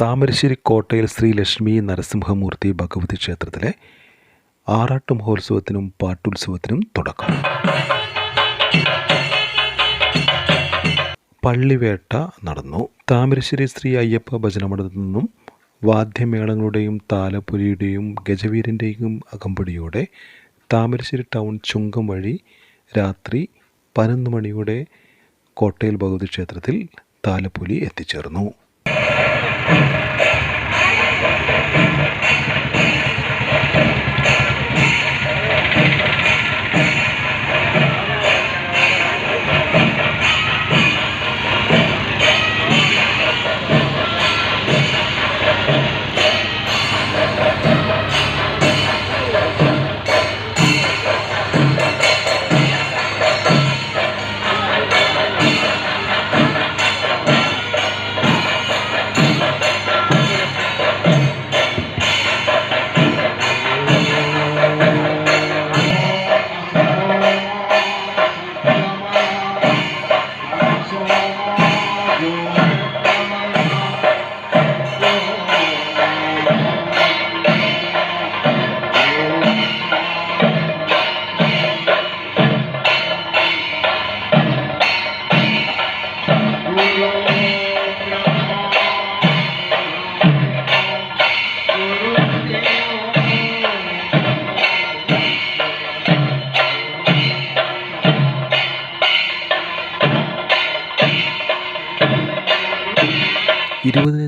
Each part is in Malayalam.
താമരശ്ശേരി കോട്ടയിൽ ശ്രീ ലക്ഷ്മി നരസിംഹമൂർത്തി ഭഗവതി ക്ഷേത്രത്തിലെ ആറാട്ട് മഹോത്സവത്തിനും പാട്ടുത്സവത്തിനും തുടക്കം. പള്ളിവേട്ട നടന്നു. താമരശ്ശേരി ശ്രീ അയ്യപ്പ ഭജനമഠത്തിൽ നിന്നും വാദ്യമേളങ്ങളുടെയും താലപ്പൊലിയുടെയും ഗജവീരൻ്റെയും അകമ്പടിയോടെ താമരശ്ശേരി ടൗൺ ചുങ്കം വഴി രാത്രി 11 മണിയോടെ കോട്ടയിൽ ഭഗവതി ക്ഷേത്രത്തിൽ താലപ്പൊലി എത്തിച്ചേർന്നു.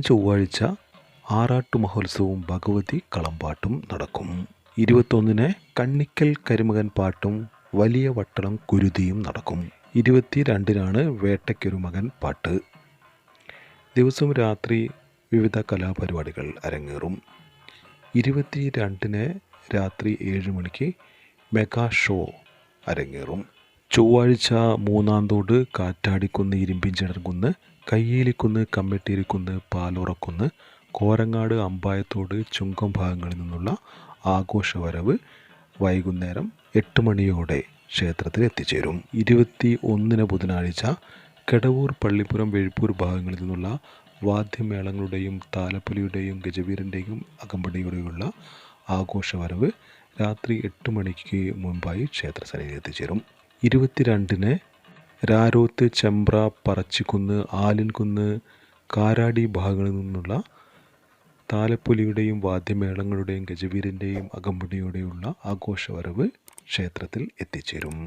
ചൊവ്വാഴ്ച ആറാട്ട് മഹോത്സവവും ഭഗവതി കളംപാട്ടും നടക്കും. 21 കണ്ണിക്കൽ കരിമകൻ പാട്ടും വലിയ വട്ടളം കുരുതിയും നടക്കും. 22 വേട്ടയ്ക്കൊരു മകൻ പാട്ട്. ദിവസവും രാത്രി വിവിധ കലാപരിപാടികൾ അരങ്ങേറും. 22 രാത്രി 7 മണിക്ക് മെഗാ ഷോ അരങ്ങേറും. ചൊവ്വാഴ്ച മൂന്നാന്തോട്, കാറ്റാടിക്കുന്ന്, ഇരുമ്പിൻചിറകുന്ന്, കയ്യേലിക്കുന്ന്, കമ്മെട്ടേരിക്കുന്ന്, പാലോറക്കുന്ന്, കോരങ്ങാട്, അമ്പായത്തോട്, ചുങ്കം ഭാഗങ്ങളിൽ നിന്നുള്ള ആഘോഷവരവ് വൈകുന്നേരം 8 മണിയോടെ ക്ഷേത്രത്തിൽ എത്തിച്ചേരും. 21 ബുധനാഴ്ച കെടവൂർ, പള്ളിപ്പുറം, വെഴുപ്പൂർ ഭാഗങ്ങളിൽ നിന്നുള്ള വാദ്യമേളങ്ങളുടെയും താലപ്പൊലിയുടെയും ഗജവീരൻ്റെയും അകമ്പടിയോടെയുള്ള ആഘോഷവരവ് രാത്രി 8 മണിക്ക് മുൻപായി ക്ഷേത്രസന്നിധിയിൽ എത്തിച്ചേരും. 22 രാരോത്ത്, ചെമ്പ്ര, പറച്ചിക്കുന്ന്, ആലിൻകുന്ന്, കാരാടി ഭാഗങ്ങളിൽ നിന്നുള്ള താലപ്പൊലിയുടെയും വാദ്യമേളങ്ങളുടെയും ഗജവീരൻ്റെയും അകമ്പടിയോടെയുള്ള ആഘോഷവരവ് ക്ഷേത്രത്തിൽ എത്തിച്ചേരും.